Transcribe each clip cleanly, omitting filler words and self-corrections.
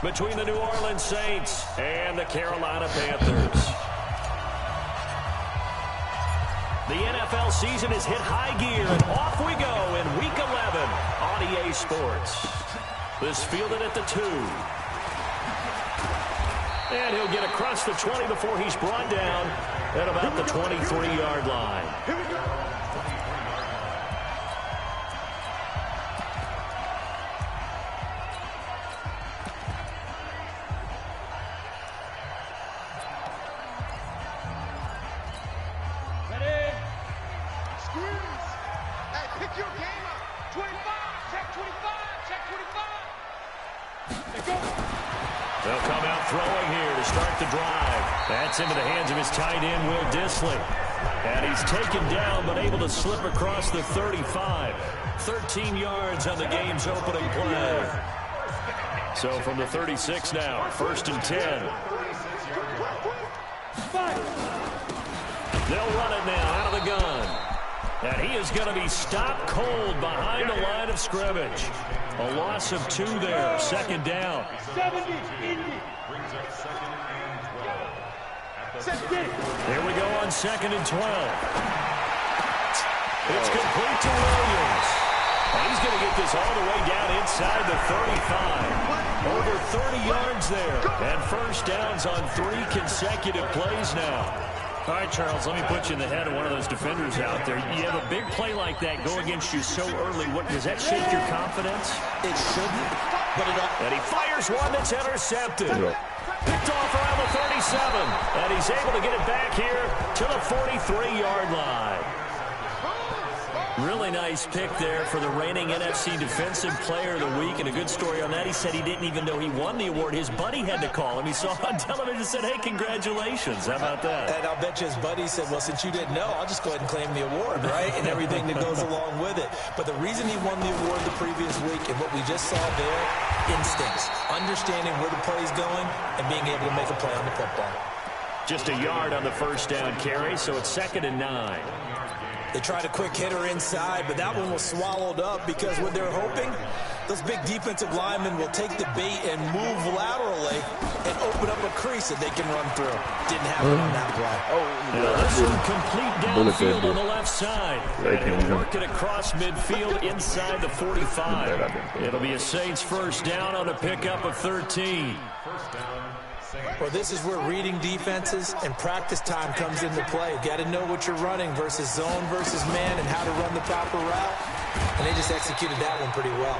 Between the New Orleans Saints and the Carolina Panthers. The NFL season has hit high gear, and off we go in Week 11 on EA Sports. This fielded at the 2. And he'll get across the 20 before he's brought down at about the 23-yard line. Here we go. They'll come out throwing here to start the drive. That's into the hands of his tight end, Will Dissly. And he's taken down but able to slip across the 35. 13 yards on the game's opening play. So from the 36 now, 1st and 10. They'll run it now out of the gun. And he is going to be stopped cold behind the line of scrimmage. A loss of 2 there, 2nd down. 70, Indy. Here we go on 2nd and 12. It's complete to Williams. And he's going to get this all the way down inside the 35. Over 30 yards there. And 1st downs on 3 consecutive plays now. All right, Charles, let me put you in the head of one of those defenders out there. You have a big play like that go against you so early. Does that shake your confidence? It shouldn't, but it ought. And he fires one that's intercepted. Picked off around the 37. And he's able to get it back here to the 43-yard line. Really nice pick there for the reigning NFC Defensive Player of the Week. And a good story on that. He said he didn't even know he won the award. His buddy had to call him. He saw on television and said, hey, congratulations. How about that? And I'll bet you his buddy said, well, since you didn't know, I'll just go ahead and claim the award, right? And everything that goes along with it. But the reason he won the award the previous week and what we just saw there, instincts, understanding where the play is going and being able to make a play on the football. Just a yard on the 1st down carry, so it's 2nd and 9. They tried a quick hitter inside, but that one was swallowed up because what they're hoping, those big defensive linemen will take the bait and move laterally and open up a crease that they can run through. Didn't happen on that play. This one complete downfield on the left side. And he'll work it across midfield inside the 45. It'll be a Saints 1st down on a pickup of 13. Well, this is where reading defenses and practice time comes into play. Got to know what you're running versus zone versus man and how to run the proper route. And they just executed that one pretty well.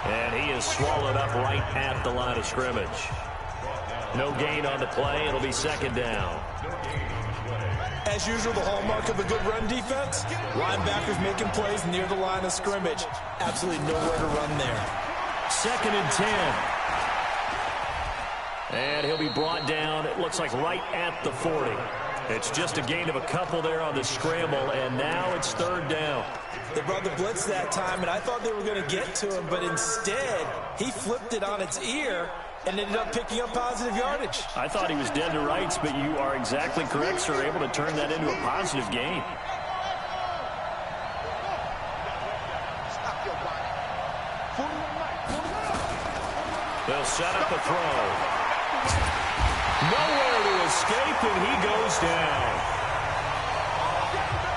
And he is swallowed up right at the line of scrimmage. No gain on the play. It'll be 2nd down. As usual, the hallmark of a good run defense, linebackers making plays near the line of scrimmage. Absolutely nowhere to run there. 2nd and 10. And he'll be brought down, it looks like right at the 40. It's just a gain of a couple there on the scramble, and now it's 3rd down. They brought the blitz that time, and I thought they were going to get to him, but instead, he flipped it on its ear and ended up picking up positive yardage. I thought he was dead to rights, but you are exactly correct, sir, able to turn that into a positive gain. They'll set up a throw. Nowhere to escape, and he goes down.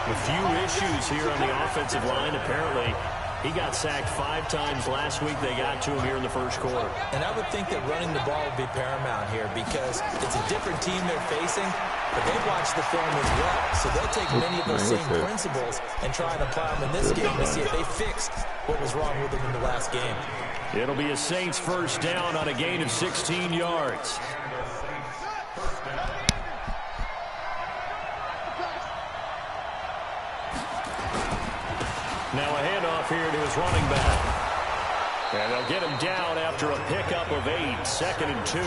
A few issues here on the offensive line. Apparently, he got sacked 5 times last week. They got to him here in the 1st quarter. And I would think that running the ball would be paramount here because it's a different team they're facing, but they've watched the film as well. So they'll take many of those same principles and try and apply them in this game to see if they fixed what was wrong with them in the last game. It'll be a Saints 1st down on a gain of 16 yards. Now a handoff here to his running back. And they'll get him down after a pickup of 8, 2nd and 2.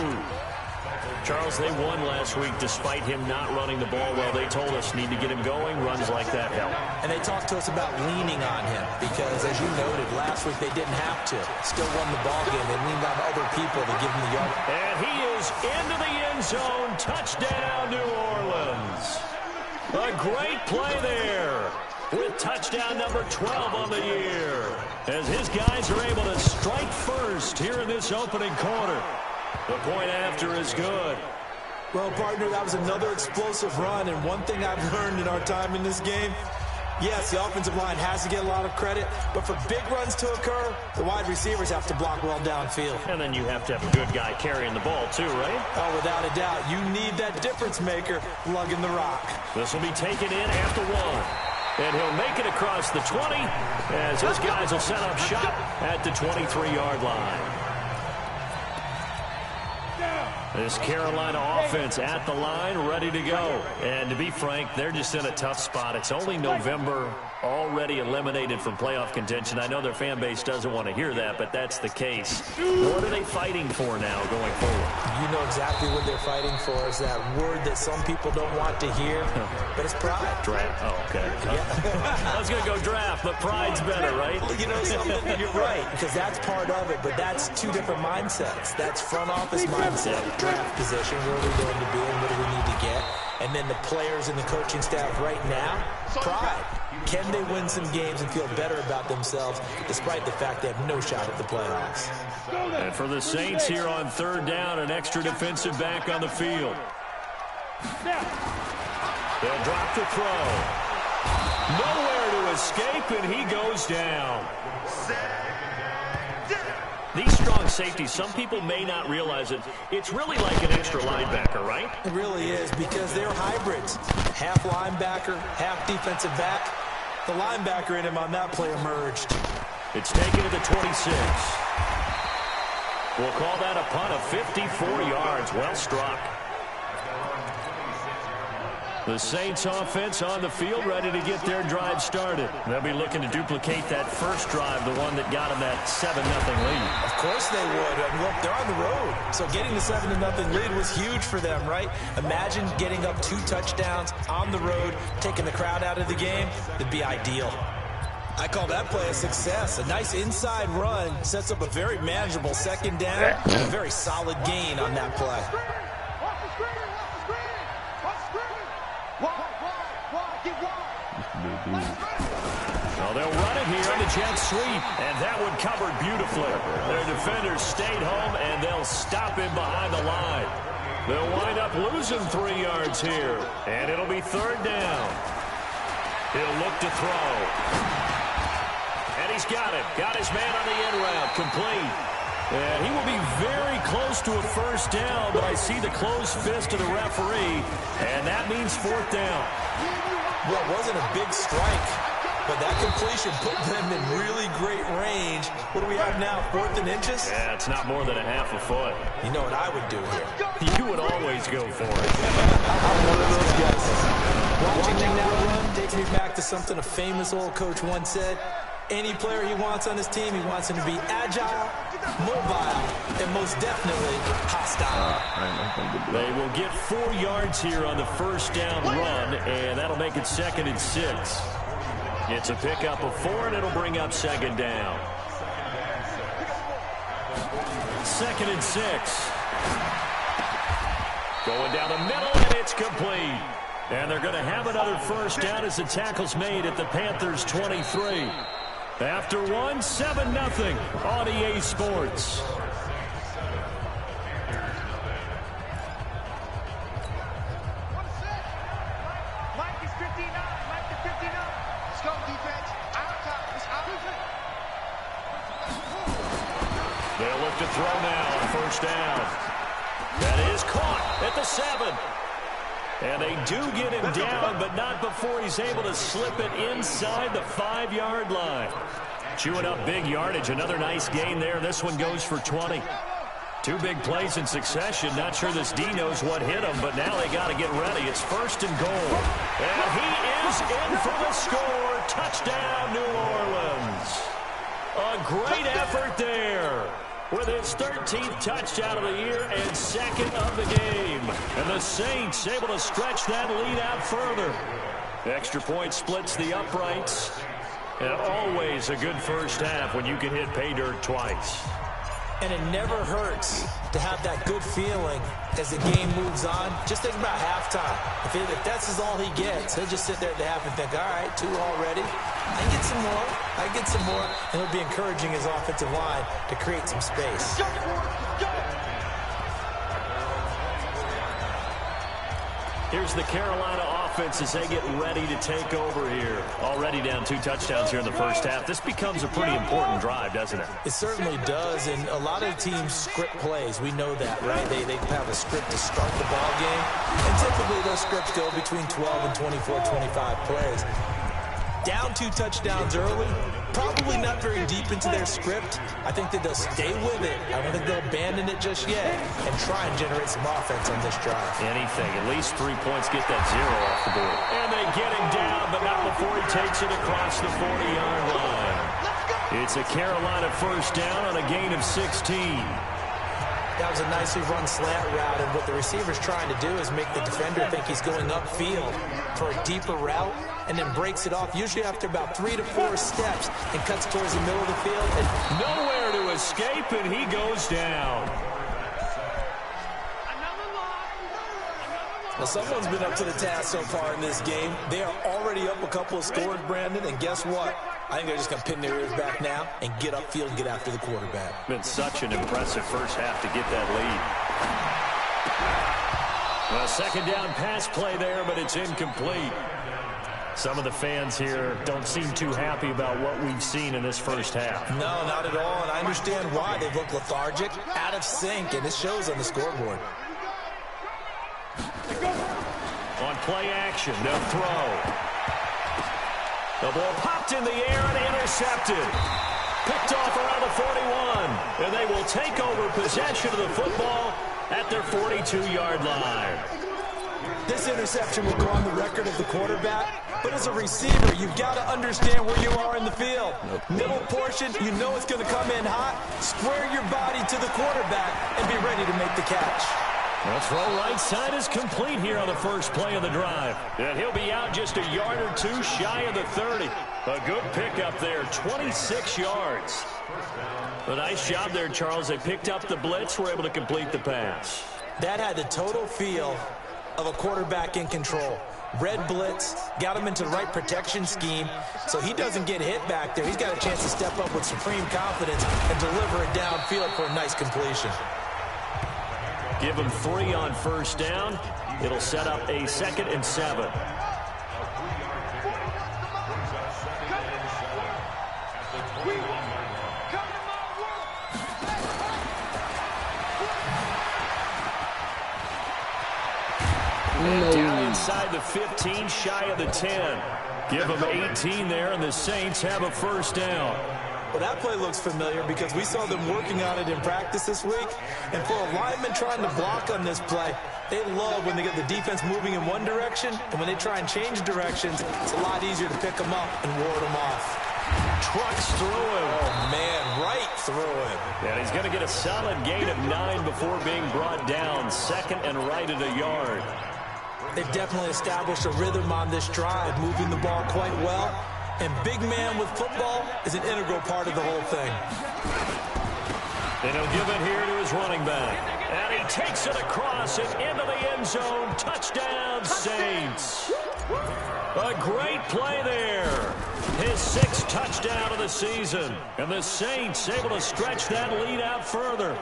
Charles, they won last week despite him not running the ball well. They told us need to get him going. Runs like that help. And they talked to us about leaning on him because, as you noted, last week they didn't have to. Still won the ball game. They leaned on other people to give him the yard. And he is into the end zone. Touchdown, New Orleans. A great play there with touchdown number 12 on the year, as his guys are able to strike first here in this opening quarter. The point after is good. Well, partner, that was another explosive run, and one thing I've learned in our time in this game, yes, the offensive line has to get a lot of credit, but for big runs to occur, the wide receivers have to block well downfield. And then you have to have a good guy carrying the ball too, right? Oh, without a doubt. You need that difference maker lugging the rock. This will be taken in at the 1. And he'll make it across the 20 as his guys will set up shop at the 23-yard line. This Carolina offense at the line, ready to go. And to be frank, they're just in a tough spot. It's only November, already eliminated from playoff contention. I know their fan base doesn't want to hear that, but that's the case. What are they fighting for now going forward? You know exactly what they're fighting for is that word that some people don't want to hear, but it's pride. Draft. Oh, okay. Yeah. I was going to go draft, but pride's better, right? You know something? You're right, because that's part of it, but that's two different mindsets. That's front office mindset. Draft position, where are we going to be and what do we need to get? And then the players and the coaching staff right now, pride. Can they win some games and feel better about themselves despite the fact they have no shot at the playoffs? And for the Saints here on 3rd down, an extra defensive back on the field. They'll drop the throw. Nowhere to escape, and he goes down. These strong safeties, some people may not realize it. It's really like an extra linebacker, right? It really is, because they're hybrids. Half linebacker, half defensive back. The linebacker in him on that play emerged. It's taken to the 26. We'll call that a punt of 54 yards. Well struck. The Saints offense on the field, ready to get their drive started. They'll be looking to duplicate that first drive, the one that got them that 7-0 lead. Of course they would. I mean, look, they're on the road. So getting the 7-0 lead was huge for them, right? Imagine getting up 2 touchdowns on the road, taking the crowd out of the game. It'd be ideal. I call that play a success. A nice inside run sets up a very manageable 2nd down and a very solid gain on that play. Well, they'll run it here on the jet sweep, and that one covered beautifully. Their defenders stayed home, and they'll stop him behind the line. They'll wind up losing 3 yards here, and it'll be 3rd down. He'll look to throw. And he's got it. Got his man on the end route, complete. And he will be very close to a 1st down, but I see the closed fist of the referee, and that means 4th down. Well, it wasn't a big strike, but that completion put them in really great range. What do we have now, 4th and inches? Yeah, it's not more than a half a foot. You know what I would do here? You would always go for it. I'm one of those guys. Watching that run takes me back to something a famous old coach once said. Any player he wants on his team, he wants him to be agile, mobile, and most definitely hostile. They will get 4 yards here on the 1st down run, and that'll make it 2nd and 6. It's a pickup of 4, and it'll bring up 2nd down. 2nd and 6. Going down the middle, and it's complete. And they're going to have another 1st down as the tackle's made at the Panthers' 23. After 1, 7-0 on EA Sports. Mike is 59. Mike is 59. Let's go, defense. Out top. It's out. They'll look to throw now on 1st down. That is caught at the 7. And they do get him down, but not before he's able to slip it inside the 5-yard line. Chewing up big yardage. Another nice gain there. This one goes for 20. 2 big plays in succession. Not sure this D knows what hit him, but now they got to get ready. It's 1st and goal. And he is in for the score. Touchdown, New Orleans. A great effort there, with his 13th touchdown of the year and 2nd of the game. And the Saints able to stretch that lead out further. The extra point splits the uprights. And always a good 1st half when you can hit pay dirt twice. And it never hurts to have that good feeling as the game moves on. Just think about halftime. If that's all he gets, he'll just sit there at the half and think, all right, 2 already. I can get some more. I can get some more. And he'll be encouraging his offensive line to create some space. Here's the Carolina offense as they get ready to take over here. Already down 2 touchdowns here in the first half. This becomes a pretty important drive, doesn't it? It certainly does, and a lot of teams script plays. We know that, right? They have a script to start the ball game, and typically those scripts go between 12 and 24, 25 plays. Down 2 touchdowns early, probably not very deep into their script. I think that they'll stay with it. I don't think they'll abandon it just yet and try and generate some offense on this drive. Anything. At least 3 points, get that 0 off the board. And they get him down, but not before he takes it across the 40-yard line. It's a Carolina first down on a gain of 16. That was a nicely run slant route, and what the receiver's trying to do is make the defender think he's going upfield for a deeper route, and then breaks it off, usually after about 3 to 4 steps, and cuts towards the middle of the field. And nowhere to escape, and he goes down. Well, someone's been up to the task so far in this game. They are already up a couple of scores, Brandon, and guess what? I think they're just going to pin their ears back now and get upfield and get after the quarterback. Been such an impressive first half to get that lead. Well, second down pass play there, but it's incomplete. Some of the fans here don't seem too happy about what we've seen in this first half. No, not at all, and I understand why. They look lethargic, out of sync, and it shows on the scoreboard. On play action, they'll throw. The ball popped in the air and intercepted. Picked off around the 41. And they will take over possession of the football at their 42-yard line. This interception will go on the record of the quarterback, but as a receiver, you've got to understand where you are in the field. Middle portion, you know it's going to come in hot. Square your body to the quarterback and be ready to make the catch. The throw right side is complete here on the first play of the drive. And he'll be out just a yard or 2 shy of the 30. A good pickup there, 26 yards. A nice job there, Charles. They picked up the blitz, were able to complete the pass. That had the total feel of a quarterback in control. Red blitz, got him into the right protection scheme, so he doesn't get hit back there. He's got a chance to step up with supreme confidence and deliver it downfield for a nice completion. Give him 3 on first down. It'll set up a 2nd and 7. And down inside the 15, shy of the 10. Give them 18 there, and the Saints have a first down. Well, that play looks familiar because we saw them working on it in practice this week. And for a lineman trying to block on this play, they love when they get the defense moving in one direction, and when they try and change directions, it's a lot easier to pick them up and ward them off. Trucks through him. Oh, man, right through him. And he's going to get a solid gain of 9 before being brought down. 2nd and right at a yard. They've definitely established a rhythm on this drive, moving the ball quite well. And big man with football is an integral part of the whole thing. And he'll give it here to his running back. And he takes it across and into the end zone. Touchdown, Saints. A great play there. His 6th touchdown of the season. And the Saints able to stretch that lead out further.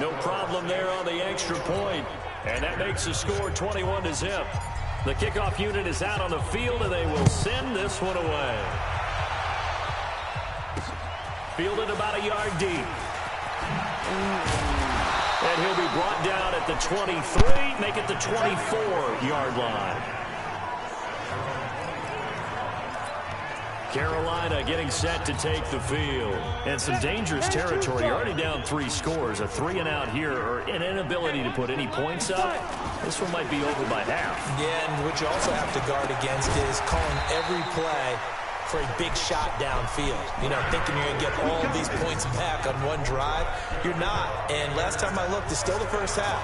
No problem there on the extra point. And that makes the score 21-0. The kickoff unit is out on the field, and they will send this one away. Fielded about a yard deep. And he'll be brought down at the 23, make it the 24-yard line. Carolina getting set to take the field. And some dangerous territory. You're already down 3 scores. A 3-and-out here, or an inability to put any points up. This one might be over by half. Yeah, and what you also have to guard against is calling every play for a big shot downfield. You know, thinking you're going to get all of these points back on one drive. You're not. And last time I looked, it's still the first half.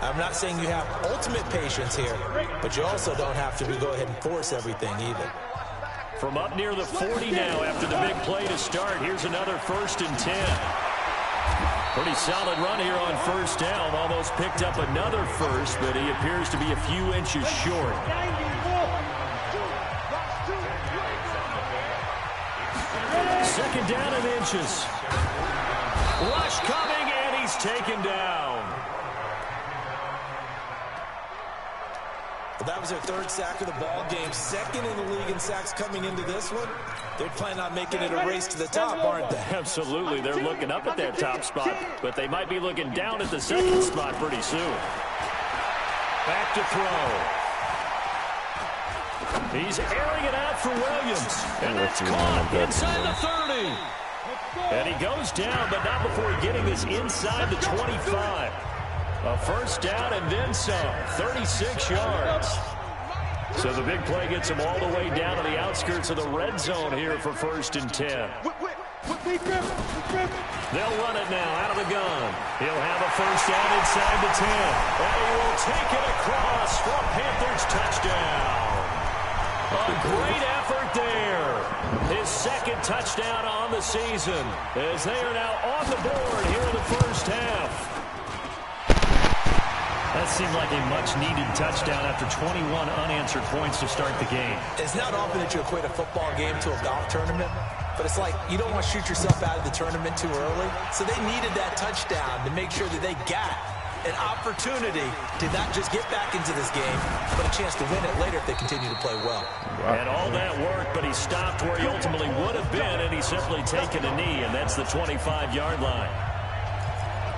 I'm not saying you have ultimate patience here, but you also don't have to go ahead and force everything either. From up near the 40 now after the big play to start. Here's another 1st and 10. Pretty solid run here on first down. Almost picked up another first, but he appears to be a few inches short. Second down and inches. Rush coming, and he's taken down. Well, that was their third sack of the ball game. Second in the league in sacks coming into this one. They're planning on making it a race to the top, aren't they? Absolutely. They're looking up at that top spot, but they might be looking down at the second spot pretty soon. Back to throw. He's airing it out for Williams. And it's caught inside the 30. And he goes down, but not before getting this inside the 25. A first down and then some. 36 yards. So the big play gets him all the way down to the outskirts of the red zone here for 1st and 10. They'll run it now out of the gun. He'll have a first down inside the 10. And he will take it across for a Panthers touchdown. A great effort there. His second touchdown on the season as they are now on the board here in the first half. That seemed like a much-needed touchdown after 21 unanswered points to start the game. It's not often that you equate a football game to a golf tournament, but it's like you don't want to shoot yourself out of the tournament too early. So they needed that touchdown to make sure that they got an opportunity to not just get back into this game, but a chance to win it later if they continue to play well. And all that work, but he stopped where he ultimately would have been, and he's simply taken a knee, and that's the 25-yard line.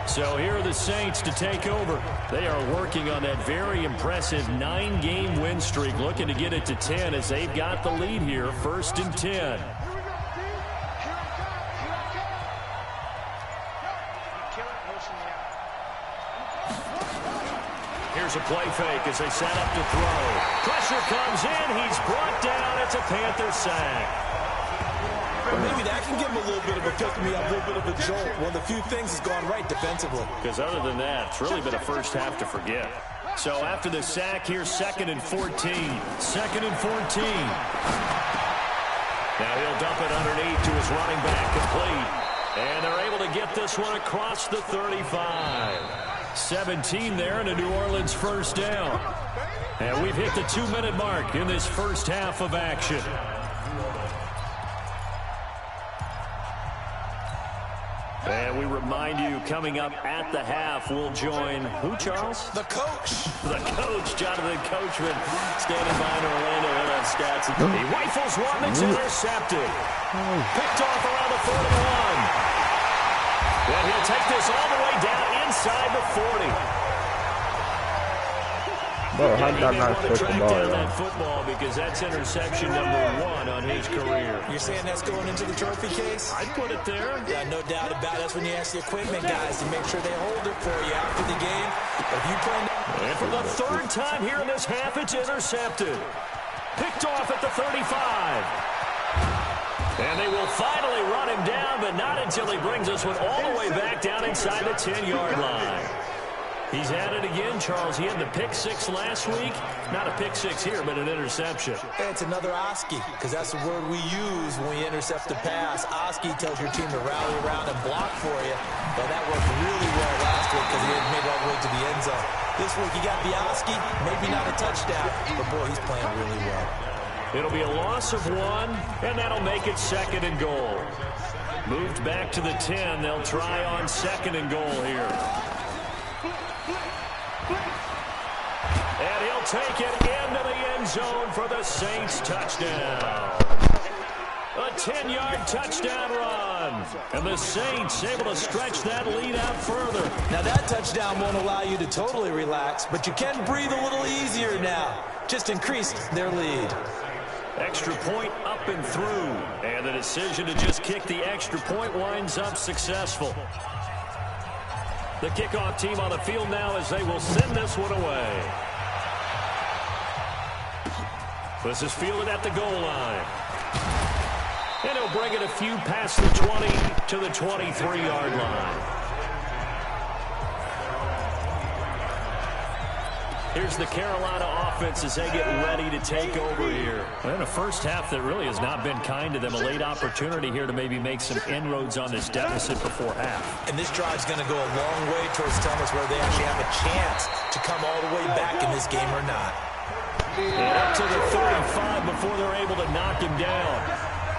So here are the Saints to take over. They are working on that very impressive 9-game win streak, looking to get it to 10 as they've got the lead here, 1st and 10. Here's a play fake as they set up to throw. Pressure comes in. He's brought down. It's a Panther sack. Well, maybe that can give him a little bit of a pick-me, a little bit of a jolt. One of the few things has gone right defensively. Because other than that, it's really been a first half to forget. So after the sack, here's 2nd and 14. 2nd and 14. Now he'll dump it underneath to his running back, complete. And they're able to get this one across the 35. 17 there and a New Orleans first down. And we've hit the 2-minute mark in this first half of action. And we remind you, coming up at the half, we'll join who, Charles? The coach. The coach, Jonathan Coachman, standing by in Orlando. He'll have stats. He rifles one that's intercepted. Picked off around the 41. And he'll take this all the way down inside the 40. Bro, how did I not want to touch the track ball? down that football because that's interception number 1 on his career. You're saying that's going into the trophy case? I'd put it there. Yeah, no doubt about it. That's when you ask the equipment guys to make sure they hold it for you after the game. But if you play... And for the 3rd time here in this half, it's intercepted. Picked off at the 35. And they will finally run him down, but not until he brings this one all the way back down inside the 10-yard line. He's at it again, Charles. He had the pick 6 last week. Not a pick 6 here, but an interception. It's another OSCE, because that's the word we use when we intercept a pass. OSCE tells your team to rally around and block for you. But that worked really well last week because he had made it all the way to the end zone. This week he got the OSCE, maybe not a touchdown, but boy, he's playing really well. It'll be a loss of 1, and that'll make it 2nd and goal. Moved back to the 10. They'll try on 2nd and goal here. And he'll take it into the end zone for the Saints touchdown. A 10-yard touchdown run. And the Saints able to stretch that lead out further. Now that touchdown won't allow you to totally relax, but you can breathe a little easier now. Just increased their lead. Extra point up and through. And the decision to just kick the extra point winds up successful. The kickoff team on the field now as they will send this one away. This is fielded at the goal line. And he'll bring it a few past the 20 to the 23-yard line. Here's the Carolina offense as they get ready to take over here. And a first half that really has not been kind to them. A late opportunity here to maybe make some inroads on this deficit before half. And this drive's going to go a long way towards telling us whether they actually have a chance to come all the way back in this game or not. And up to the 35 before they're able to knock him down.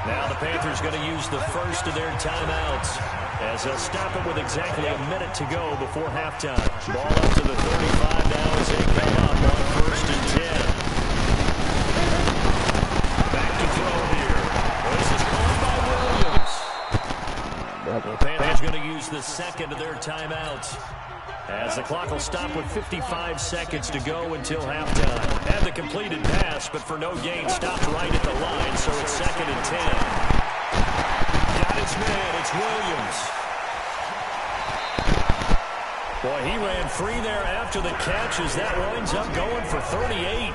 Now the Panthers going to use the first of their timeouts as they'll stop it with exactly a minute to go before halftime. Ball up to the 35 now as they come up on 1st and 10. Back to throw here. This is called by Williams. The Panthers going to use the second of their timeouts as the clock will stop with 55 seconds to go until halftime. Had the completed pass, but for no gain, stopped right at the line, so it's 2nd and 10. Got his man, it's Williams. Boy, he ran free there after the catch as that winds up going for 38.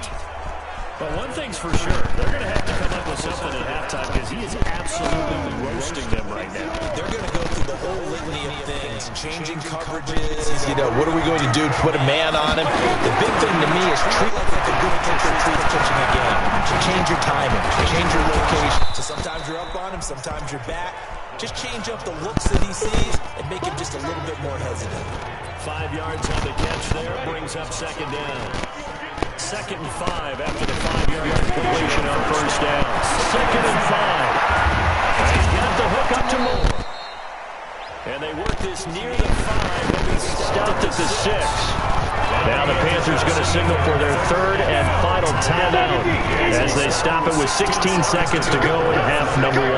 But one thing's for sure, they're going to have to come up with something at halftime because he is absolutely roasting them right now. They're going to go through the whole litany of things, changing coverages. You know, what are we going to do to put a man on him? The big thing to me is treat like a good pitcher treats pitching a game. To change your timing, to change your location. So sometimes you're up on him, sometimes you're back. Just change up the looks that he sees and make him just a little bit more hesitant. 5 yards on the catch there, brings up 2nd down. 2nd and 5 after the 5-yard completion on 1st down. 2nd and 5. He's got the hook up to Moore. And they work this near the 5. But he stopped at the 6. Now the Panthers going to signal for their 3rd and final timeout as they stop it with 16 seconds to go in half number 1.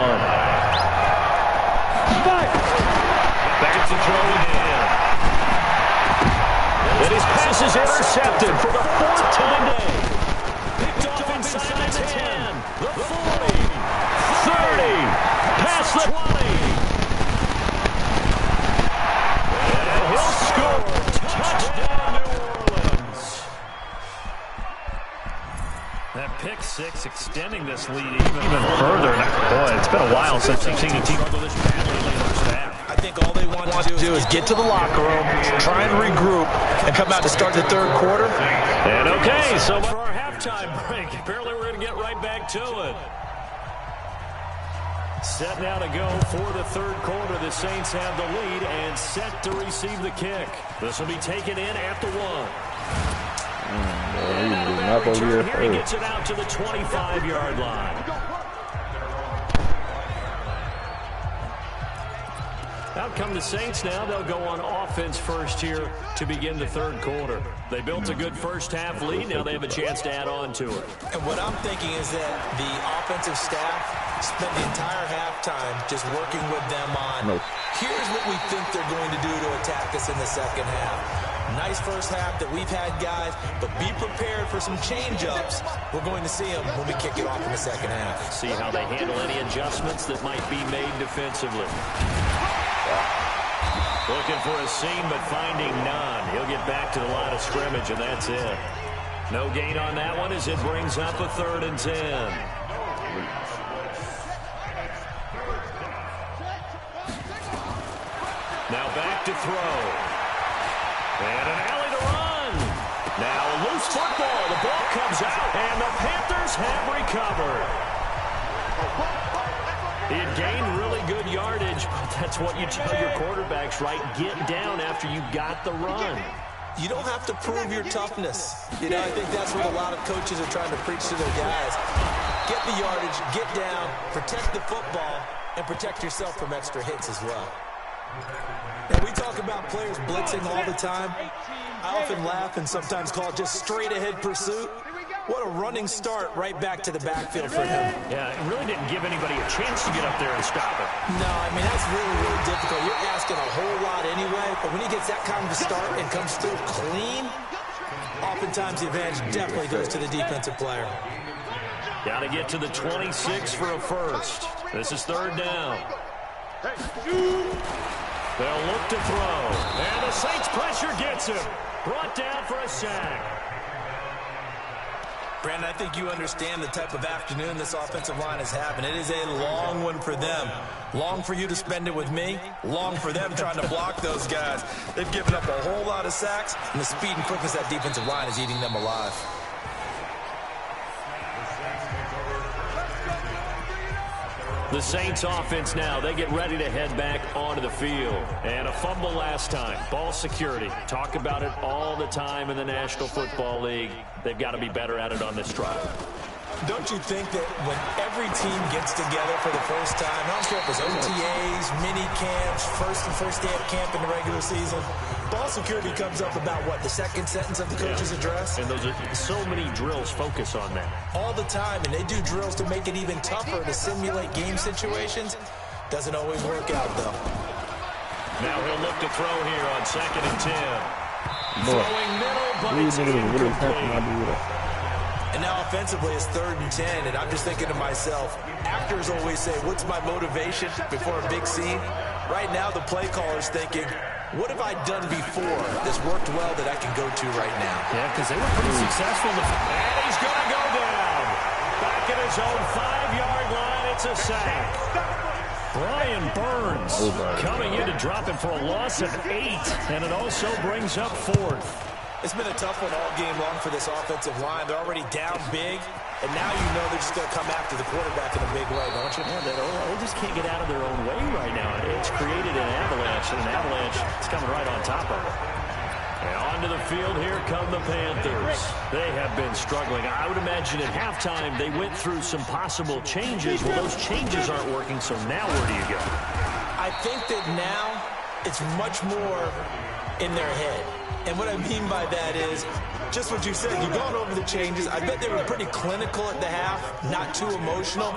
Back to throw in. And his pass is intercepted for the 4th time today. Picked off inside the 10, the 40, 30, past the 20. And he'll score. Touchdown, New Orleans. That pick 6 extending this lead even further. Boy, it's been a while since I've seen a team struggle this badly late in the first half. I think all they want to do is get to the locker room, try and regroup, and come out to start the 3rd quarter. And okay, so for our halftime break, apparently we're going to get right back to it. Set now to go for the 3rd quarter. The Saints have the lead and set to receive the kick. This will be taken in at the 1. Here he gets it out to the 25-yard line. Out come the Saints now. They'll go on offense first here to begin the 3rd quarter. They built a good first half lead. Now they have a chance to add on to it. And what I'm thinking is that the offensive staff spent the entire halftime just working with them on, here's what we think they're going to do to attack us in the 2nd half. Nice first half that we've had, guys, but be prepared for some change-ups. We're going to see them when we kick it off in the 2nd half. See how they handle any adjustments that might be made defensively. Looking for a seam, but finding none. He'll get back to the line of scrimmage, and that's it. No gain on that one as it brings up a 3rd and 10. Now back to throw. And an alley to run. Now a loose football. The ball comes out, and the Panthers have recovered. He had gained really good yardage, but that's what you tell your quarterbacks, right? Get down after you got the run. You don't have to prove your toughness. You know, I think that's what a lot of coaches are trying to preach to their guys. Get the yardage, get down, protect the football, and protect yourself from extra hits as well. And we talk about players blitzing all the time. I often laugh and sometimes call it just straight-ahead pursuit. What a running start right back to the backfield for him. Yeah, it really didn't give anybody a chance to get up there and stop it. No, I mean, that's really, really difficult. You're asking a whole lot anyway, but when he gets that kind of a start and comes through clean, oftentimes the advantage definitely goes to the defensive player. Got to get to the 26 for a first. This is 3rd down. They'll look to throw. And the Saints pressure gets him. Brought down for a sack. Brandon, I think you understand the type of afternoon this offensive line is having. It is a long one for them. Long for you to spend it with me. Long for them trying to block those guys. They've given up a whole lot of sacks, and the speed and quickness of that defensive line is eating them alive. The Saints offense now, they get ready to head back onto the field. And a fumble last time. Ball security. Talk about it all the time in the National Football League. They've got to be better at it on this drive. Don't you think that when every team gets together for the first time, I don't care if it's OTAs, mini camps, first day of camp in the regular season, ball security comes up about what, the second sentence of the coach's address? And those are so many drills focus on that. All the time, and they do drills to make it even tougher to simulate game situations. Doesn't always work out, though. Now he'll look to throw here on 2nd and 10. Throwing middle, but it's incomplete. And now offensively it's 3rd and 10, and I'm just thinking to myself, actors always say, what's my motivation before a big scene? Right now the play caller's thinking, what have I done before this worked well that I can go to right now? Yeah, because they were pretty successful. And he's going to go down. Back at his own 5-yard line, it's a sack. Brian Burns coming in to drop him for a loss of 8, and it also brings up 4th. It's been a tough one all game long for this offensive line. They're already down big, and now you know they're just going to come after the quarterback in a big way, don't you? Yeah, they just can't get out of their own way right now. It's created an avalanche, and an avalanche is coming right on top of it. And onto the field, here come the Panthers. They have been struggling. I would imagine at halftime they went through some possible changes. Well, those changes aren't working, so now where do you go? I think that now it's much more in their head. And what I mean by that is, just what you said, you've gone over the changes. I bet they were pretty clinical at the half, not too emotional.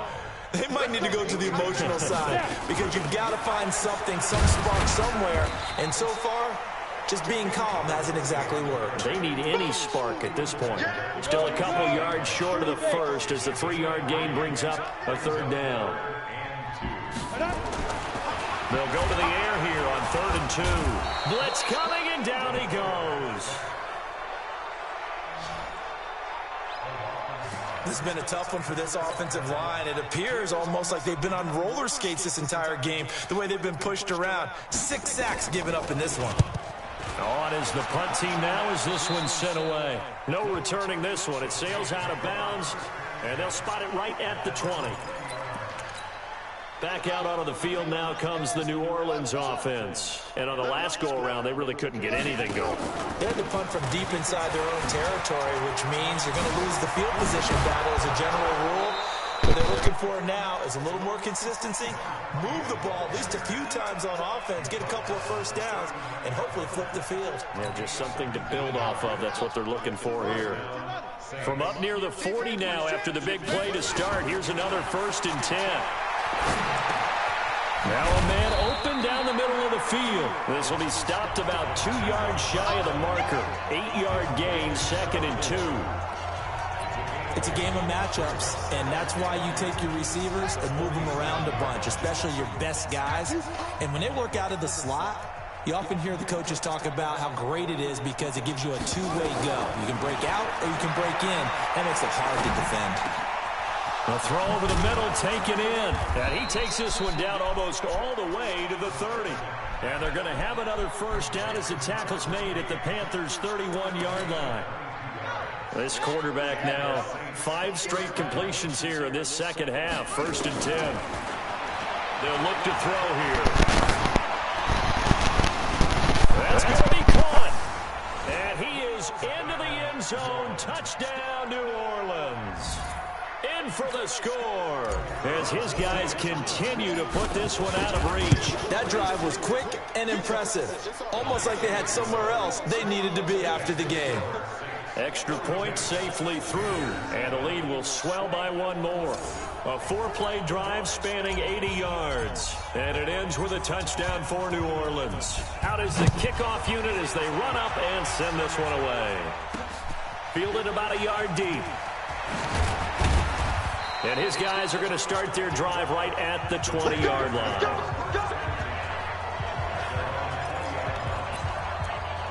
They might need to go to the emotional side because you've got to find something, some spark somewhere. And so far, just being calm hasn't exactly worked. They need any spark at this point. Still a couple yards short of the first as the 3-yard gain brings up a 3rd down. They'll go to the air here on 3rd and 2. Blitz coming, and down he goes. This has been a tough one for this offensive line. It appears almost like they've been on roller skates this entire game, the way they've been pushed around. 6 sacks given up in this one. On is the punt team now as this one's sent away. No returning this one. It sails out of bounds, and they'll spot it right at the 20. Back out onto the field now comes the New Orleans offense. And on the last go-around, they really couldn't get anything going. They had to punt from deep inside their own territory, which means you're going to lose the field position battle as a general rule. What they're looking for now is a little more consistency, move the ball at least a few times on offense, get a couple of first downs, and hopefully flip the field. Yeah, just something to build off of. That's what they're looking for here. From up near the 40 now after the big play to start, here's another 1st and 10. Now a man open down the middle of the field. This will be stopped about 2 yards shy of the marker. 8-yard gain, 2nd and 2. It's a game of matchups, and that's why you take your receivers and move them around a bunch, especially your best guys. And when they work out of the slot, you often hear the coaches talk about how great it is because it gives you a two-way go. You can break out or you can break in. That makes it hard to defend. A throw over the middle, taken in. And he takes this one down almost all the way to the 30. And they're going to have another 1st down as the tackle's made at the Panthers' 31-yard line. This quarterback now, 5 straight completions here in this second half. 1st and 10. They'll look to throw here. That's going to be caught. And he is into the end zone. Touchdown, New Orleans. In for the score as his guys continue to put this one out of reach. That drive was quick and impressive. Almost like they had somewhere else they needed to be after the game. Extra point safely through, and the lead will swell by 1 more. A 4-play drive spanning 80 yards, and it ends with a touchdown for New Orleans. Out is the kickoff unit as they run up and send this one away. Fielded about a yard deep. And his guys are going to start their drive right at the 20-yard line.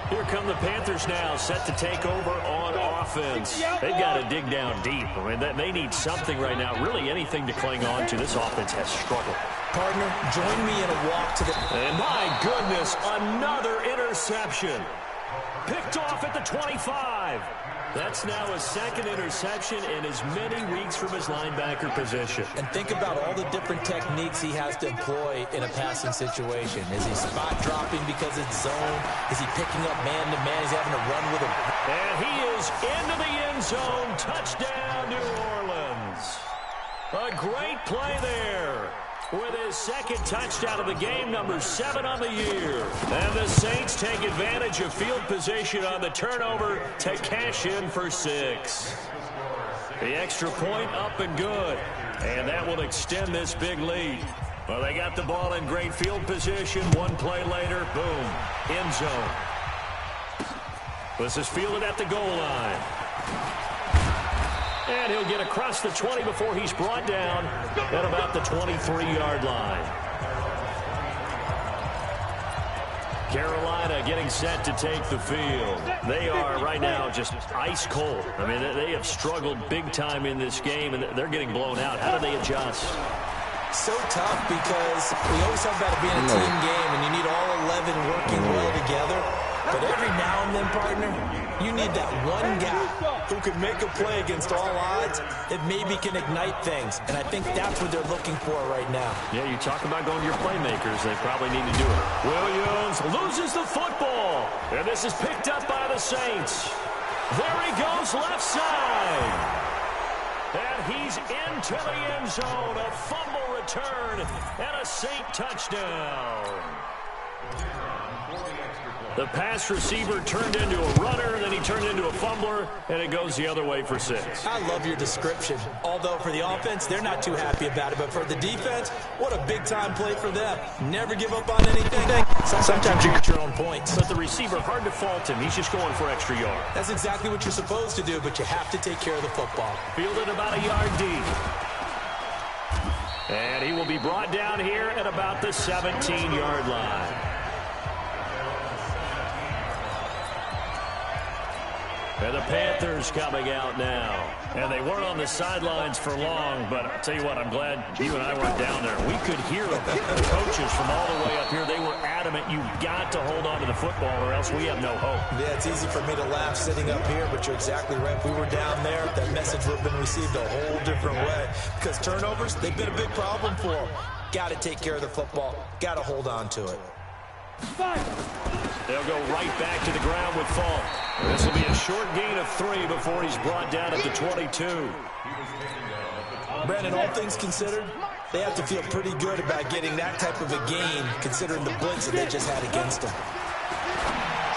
Here come the Panthers now, set to take over on offense. They've got to dig down deep. I mean, they need something right now, really anything to cling on to. This offense has struggled. Partner, join me in a walk to the... And my goodness, another interception. Picked off at the 25. That's now a second interception in as many weeks from his linebacker position. And think about all the different techniques he has to employ in a passing situation. Is he spot dropping because it's zone? Is he picking up man-to-man? He's having to run with him. And he is into the end zone. Touchdown, New Orleans. A great play there. With his second touchdown of the game, number 7 on the year. And the Saints take advantage of field position on the turnover to cash in for 6. The extra point up and good. And that will extend this big lead. Well, they got the ball in great field position. One play later, boom, end zone. This is fielded at the goal line. And he'll get across the 20 before he's brought down at about the 23-yard line. Carolina getting set to take the field. They are right now just ice cold. I mean, they have struggled big time in this game, and they're getting blown out. How do they adjust? So tough because we always talk about it being a team game, and you need all 11 working well together. But every now and then, partner, you need that one guy who can make a play against all odds that maybe can ignite things. And I think that's what they're looking for right now. Yeah, you talk about going to your playmakers. They probably need to do it. Williams loses the football. And this is picked up by the Saints. There he goes, left side. And he's into the end zone. A fumble return and a Saint touchdown. The pass receiver turned into a runner, then he turned into a fumbler, and it goes the other way for 6. I love your description. Although for the offense, they're not too happy about it. But for the defense, what a big-time play for them. Never give up on anything. Sometimes you get your own points. But the receiver, hard to fault him. He's just going for extra yard. That's exactly what you're supposed to do, but you have to take care of the football. Fielded about a yard deep. And he will be brought down here at about the 17-yard line. And the Panthers coming out now. And they weren't on the sidelines for long, but I'll tell you what, I'm glad you and I weren't down there. We could hear them. The coaches from all the way up here, they were adamant, you've got to hold on to the football or else we have no hope. Yeah, it's easy for me to laugh sitting up here, but you're exactly right. If we were down there, that message would have been received a whole different way. Because turnovers, they've been a big problem for them. Got to take care of the football. Got to hold on to it. They'll go right back to the ground with Falk. This will be a short gain of 3 before he's brought down at the 22. Brandon, all things considered, they have to feel pretty good about getting that type of a gain, considering the blitz that they just had against them.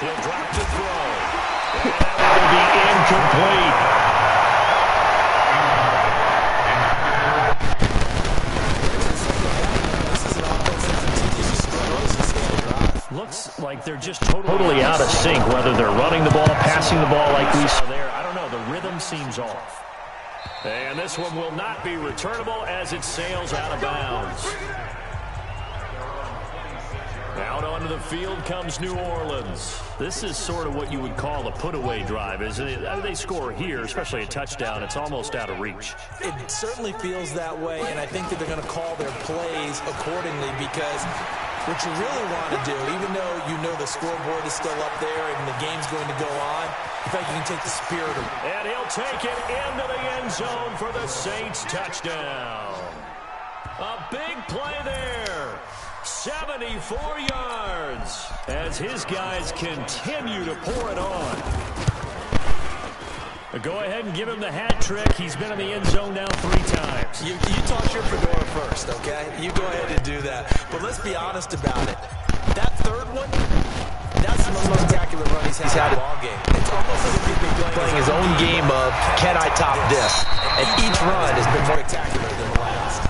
He'll drop to throw. And that will be incomplete. Looks like they're just totally out of sync, whether they're running the ball, passing the ball like we saw there. I don't know. The rhythm seems off. And this one will not be returnable as it sails out of bounds. Out onto the field comes New Orleans. This is sort of what you would call a put-away drive, isn't it? They score here, especially a touchdown. It's almost out of reach. It certainly feels that way, and I think that they're going to call their plays accordingly because what you really want to do, even though you know the scoreboard is still up there and the game's going to go on, in fact, you can take the spirit of it. And he'll take it into the end zone for the Saints touchdown. A big play there. 74 yards as his guys continue to pour it on. Go ahead and give him the hat trick. He's been in the end zone now 3 times. You toss your fedora first, okay? You go ahead and do that. But let's be honest about it. That third one, that's the most spectacular run he's had in the ball game. It's almost as if he's been playing his own game of, can I top this? And each run has been more spectacular than the last.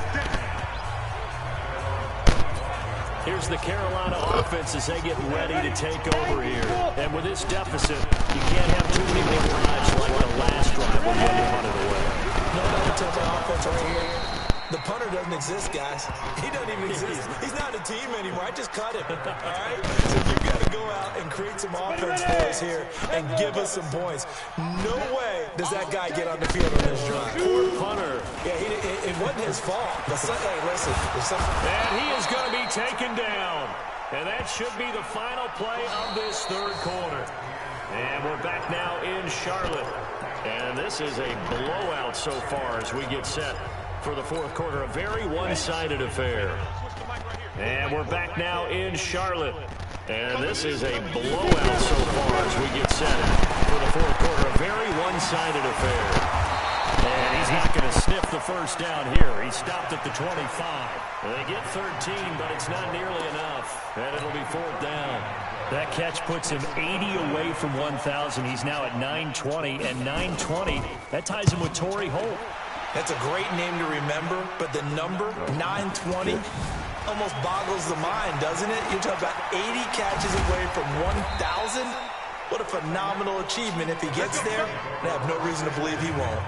Here's the Carolina offense as they get ready to take over here. And with this deficit, you can't have too many big drives like the last drive when you had to punt it away. No double tempo offense right here. The punt punter doesn't exist, guys. He doesn't even exist. He's not a team anymore. I just cut him, all right? So you've got to go out and create some offense for us here and give us some points. No way does that guy get on the field on this drive. Poor punter. Yeah, it wasn't his fault. But hey, listen. And he is going to be taken down. And that should be the final play of this third quarter. And we're back now in Charlotte. And this is a blowout so far as we get set for the fourth quarter. A very one-sided affair. And we're back now in Charlotte. And this is a blowout so far as we get set for the fourth quarter. A very one-sided affair. And he's not going to sniff the first down here. He stopped at the 25. They get 13, but it's not nearly enough. And it'll be fourth down. That catch puts him 80 away from 1,000. He's now at 920, and 920, that ties him with Torrey Holt. That's a great name to remember, but the number, 920, almost boggles the mind, doesn't it? You're talking about 80 catches away from 1,000? What a phenomenal achievement. If he gets there, I have no reason to believe he won't.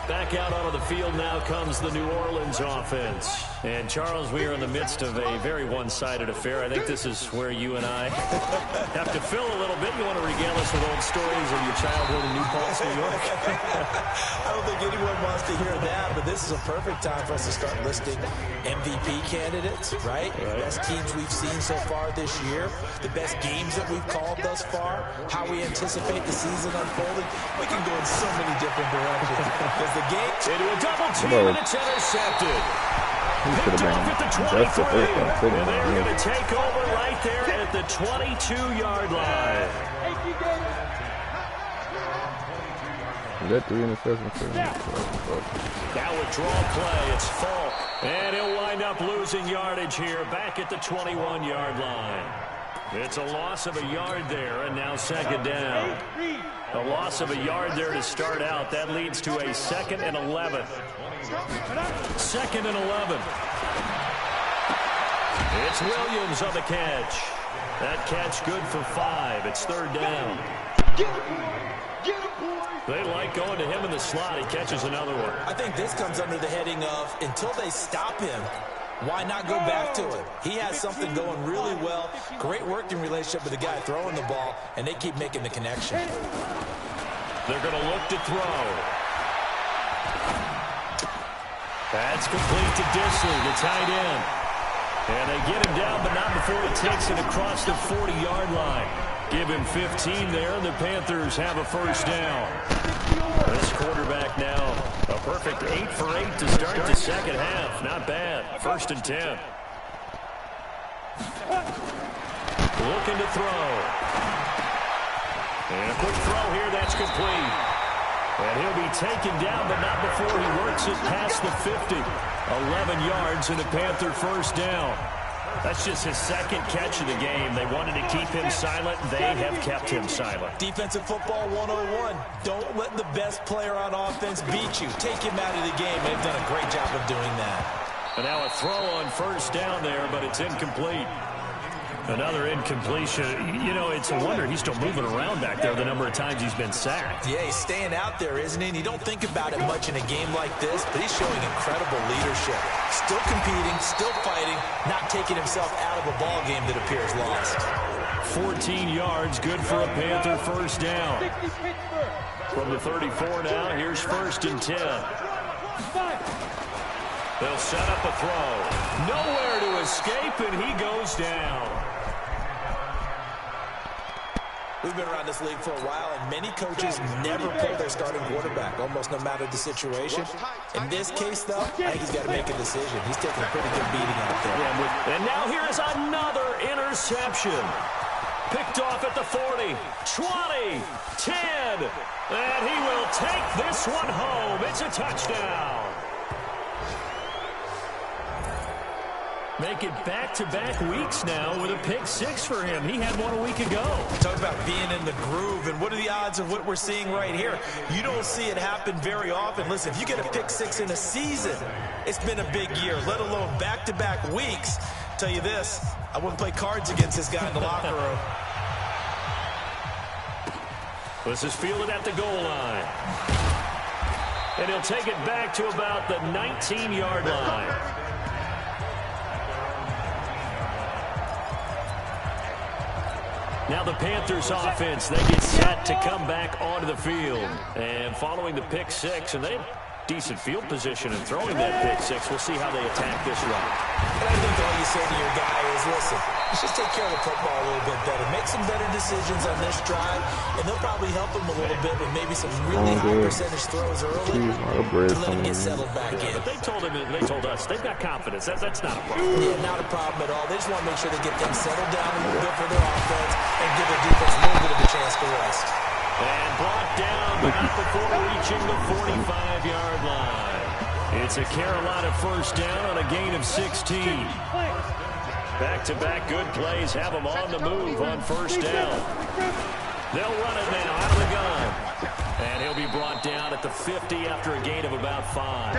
Back out onto the field now comes the New Orleans offense. And, Charles, we are in the midst of a very one-sided affair. I think this is where you and I have to fill a little bit. You want to regale us with old stories of your childhood in New Paltz, New York? I don't think anyone wants to hear that, but this is a perfect time for us to start listing MVP candidates, right? The best teams we've seen so far this year, the best games that we've called thus far, how we anticipate the season unfolding. We can go in so many different directions. Because the game into a double team, and it's intercepted. Picked off at the 23, and they're going to take over right there at the 22-yard line. That 3 interceptions for him. Now withdrawal play, it's Falk. And he'll wind up losing yardage here back at the 21-yard line. It's a loss of a yard there, and now second down. A loss of a yard there to start out. That leads to a 2nd and 11. 2nd and 11. It's Williams on the catch. That catch good for 5. It's third down. They like going to him in the slot. He catches another one. I think this comes under the heading of until they stop him, why not go back to it? He has something going really well. Great working relationship with the guy throwing the ball, and they keep making the connection. They're going to look to throw. That's complete to Disley, the tight end. And they get him down, but not before he takes it across the 40-yard line. Give him 15 there, and the Panthers have a first down. This quarterback now, a perfect 8 for 8 to start the second half. Not bad. 1st and 10. Looking to throw. And a quick throw here, that's complete. And he'll be taken down, but not before he works it past the 50. 11 yards and a Panther first down. That's just his 2nd catch of the game. They wanted to keep him silent. They have kept him silent. Defensive football 101. Don't let the best player on offense beat you. Take him out of the game. They've done a great job of doing that. And now a throw on first down there, but it's incomplete. Another incompletion. You know, it's a wonder he's still moving around back there the number of times he's been sacked. Yeah, he's staying out there, isn't he? And you don't think about it much in a game like this, but he's showing incredible leadership. Still competing, still fighting, not taking himself out of a ball game that appears lost. 14 yards, good for a Panther first down. From the 34 now, here's 1st and 10. They'll set up a throw. Nowhere to escape, and he goes down. We've been around this league for a while, and many coaches never pull their starting quarterback, almost no matter the situation. In this case, though, I think he's got to make a decision. He's taking a pretty good beating out there. Yeah, and now here is another interception. Picked off at the 40, 20, 10, and he will take this one home. It's a touchdown. Make it back-to-back weeks now with a pick 6 for him. He had one a week ago. Talk about being in the groove, and what are the odds of what we're seeing right here? You don't see it happen very often. Listen, if you get a pick 6 in a season, it's been a big year, let alone back-to-back weeks. Tell you this, I wouldn't play cards against this guy in the locker room. This is fielded at the goal line. And he'll take it back to about the 19-yard line. Now the Panthers offense, they get set to come back onto the field. And following the pick six, and they have decent field position in throwing that pick six. We'll see how they attack this run. And I think all you say to your guy is, listen, let's just take care of the football a little bit better. Make some better decisions on this drive, and they'll probably help him a little bit with maybe some really high percentage throws early to let him get settled back in. But they told us they've got confidence. That's not a problem. Yeah, not a problem at all. They just want to make sure they get things settled down a little bit for their offense and give their defense a little bit of a chance to rest. And brought down, but not before reaching the 45-yard line. It's a Carolina first down on a gain of 16. Back-to-back good plays have them on the move on first down. They'll run it now out of the gun. And he'll be brought down at the 50 after a gain of about 5.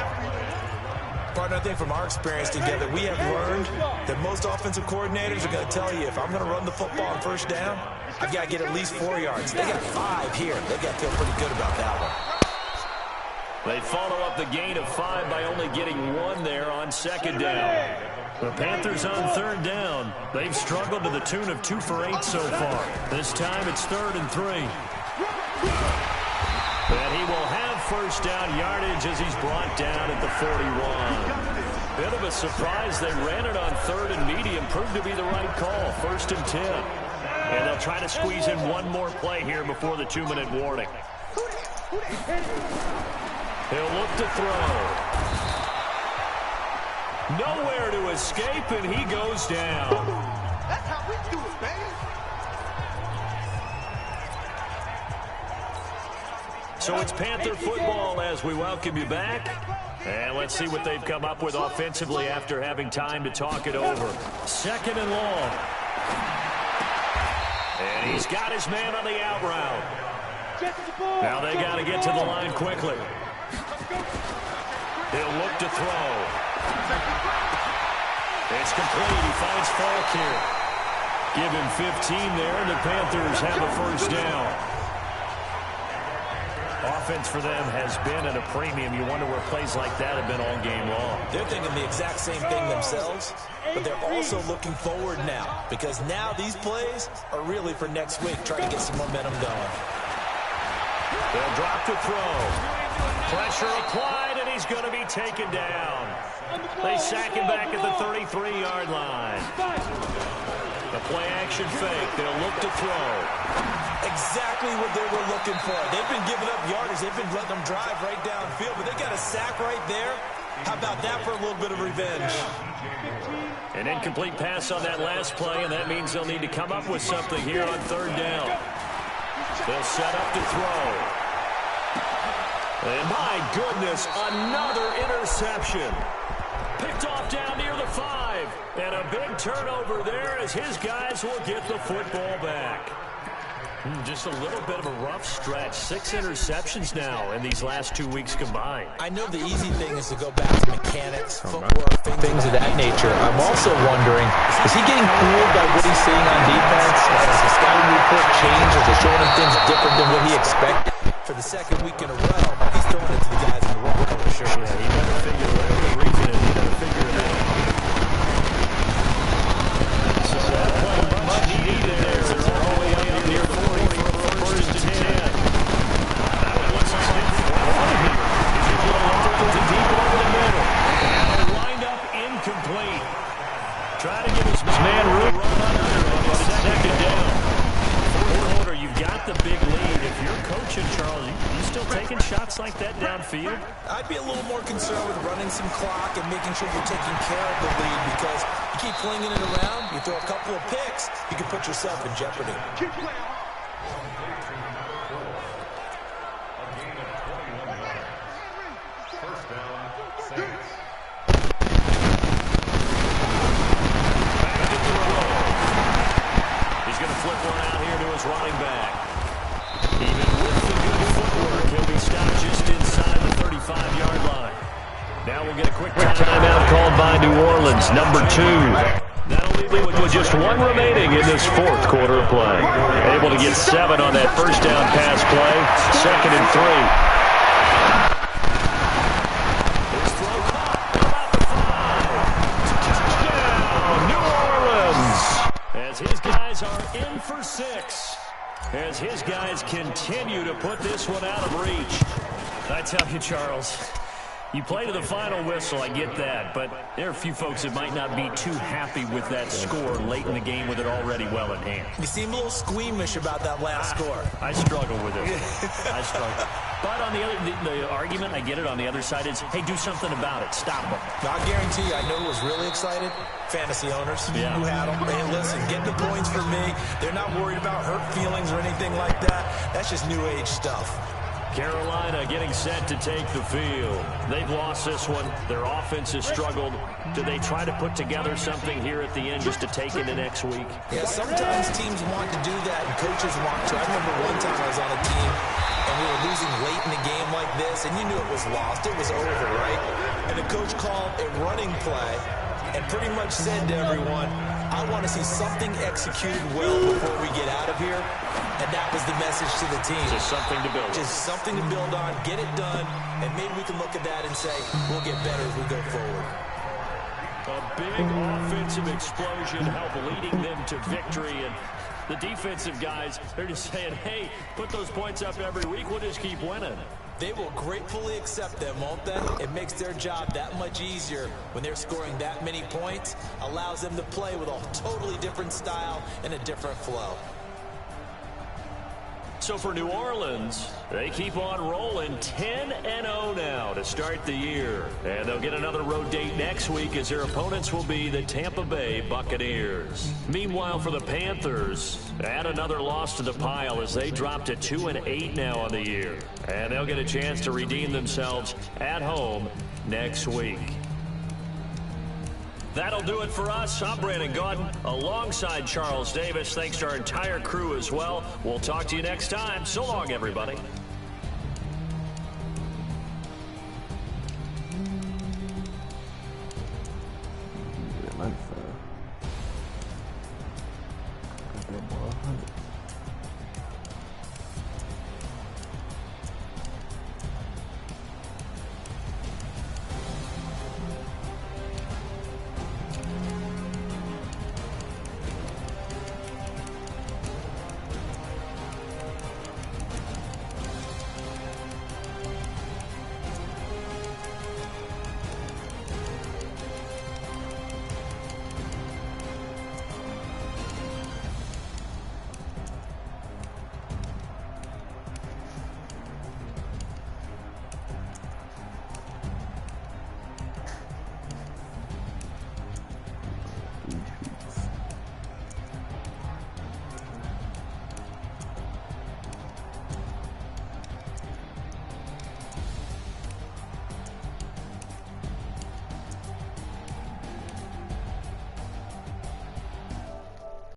Partner, I think from our experience together, we have learned that most offensive coordinators are going to tell you, if I'm going to run the football on first down, I've got to get at least 4 yards. They got 5 here. They got to feel pretty good about that one. They follow up the gain of 5 by only getting 1 there on second down. The Panthers on third down. They've struggled to the tune of 2 for 8 so far. This time it's 3rd and 3. And he will have first down yardage as he's brought down at the 41. Bit of a surprise. They ran it on 3rd and medium. Proved to be the right call. 1st and 10. And they'll try to squeeze in one more play here before the 2-minute warning. He'll look to throw. Nowhere to escape, and he goes down. That's how we do it, baby. So it's Panther football as we welcome you back. And let's see what they've come up with offensively after having time to talk it over. 2nd and long. And he's got his man on the out route. Now they got to get to the line quickly. He'll look to throw. It's complete. He finds Falk here. Give him 15 there, and the Panthers have a first down. Offense for them has been at a premium. You wonder where plays like that have been all game long. They're thinking the exact same thing themselves, but they're also looking forward now, because now these plays are really for next week, trying to get some momentum going. They'll drop to throw. Pressure applied, and he's going to be taken down. They sack him back at the 33-yard line. The play-action fake. They'll look to throw. Exactly what they were looking for. They've been giving up yardage. They've been letting them drive right downfield, but they got a sack right there. How about that for a little bit of revenge? An incomplete pass on that last play, and that means they'll need to come up with something here on third down. They'll set up to throw. And my goodness, another interception. Picked off down near the 5. And a big turnover there as his guys will get the football back. Just a little bit of a rough stretch. 6 interceptions now in these last 2 weeks combined. I know the easy thing is to go back to mechanics, footwork, things of that nature. I'm also wondering, is he getting fooled by what he's seeing on defense? Has the scouting report changed? Is it showing him things different than what he expected? For the 2nd week in a row, he's throwing it to the guys in the wrong color shirt. Yeah, he better figure whatever the reason is. He better figure it out. So that play much needed there. They're all the way up near 40 for a first and 10. That one looks like it's flat here. Is it going to to deep over the middle? And a wind-up incomplete. Try to give his man room to run under on 2nd down. Fourth quarter, you've got the big lead. If you're coaching, Charles, you still taking shots like that downfield? I'd be a little more concerned with running some clock and making sure you're taking care of the lead, because you keep flinging it around, you throw a couple of picks, you can put yourself in jeopardy. He's going to flip one out here to his running back. Even with the good footwork, he'll be stopped just inside the 35-yard line. Now we'll get a quick timeout called by New Orleans, number 2. That'll leave it with just 1 remaining in this 4th quarter of play. Able to get 7 on that first down pass play. 2nd and 3. in for 6 as his guys continue to put this one out of reach. I tell you, Charles, you play to the final whistle, I get that, but there are a few folks that might not be too happy with that score late in the game with it already well in hand. You seem a little squeamish about that last score. I struggle with it. I struggle. But on the argument, I get it, on the other side is, hey, do something about it. Stop them. I guarantee you, I know who was really excited. Fantasy owners who had them. Hey, listen, get the points for me. They're not worried about hurt feelings or anything like that. That's just new age stuff. Carolina getting set to take the field. They've lost this one. Their offense has struggled. Do they try to put together something here at the end just to take into next week? Yeah, sometimes teams want to do that and coaches want to. I remember one time I was on a team and we were losing late in the game like this, and you knew it was lost. It was over, right? And the coach called a running play and pretty much said to everyone, I want to see something executed well before we get out of here. And that was the message to the team. Just something to build on. Just something to build on, get it done, and maybe we can look at that and say, we'll get better as we go forward. A big offensive explosion help leading them to victory. And the defensive guys, they're just saying, hey, put those points up every week. We'll just keep winning. They will gratefully accept them, won't they? It makes their job that much easier when they're scoring that many points. Allows them to play with a totally different style and a different flow. So for New Orleans, they keep on rolling 10-0 now to start the year. And they'll get another road date next week as their opponents will be the Tampa Bay Buccaneers. Meanwhile, for the Panthers, add another loss to the pile as they drop to 2-8 now on the year. And they'll get a chance to redeem themselves at home next week. That'll do it for us. I'm Brandon Gaudin alongside Charles Davis. Thanks to our entire crew as well. We'll talk to you next time. So long, everybody.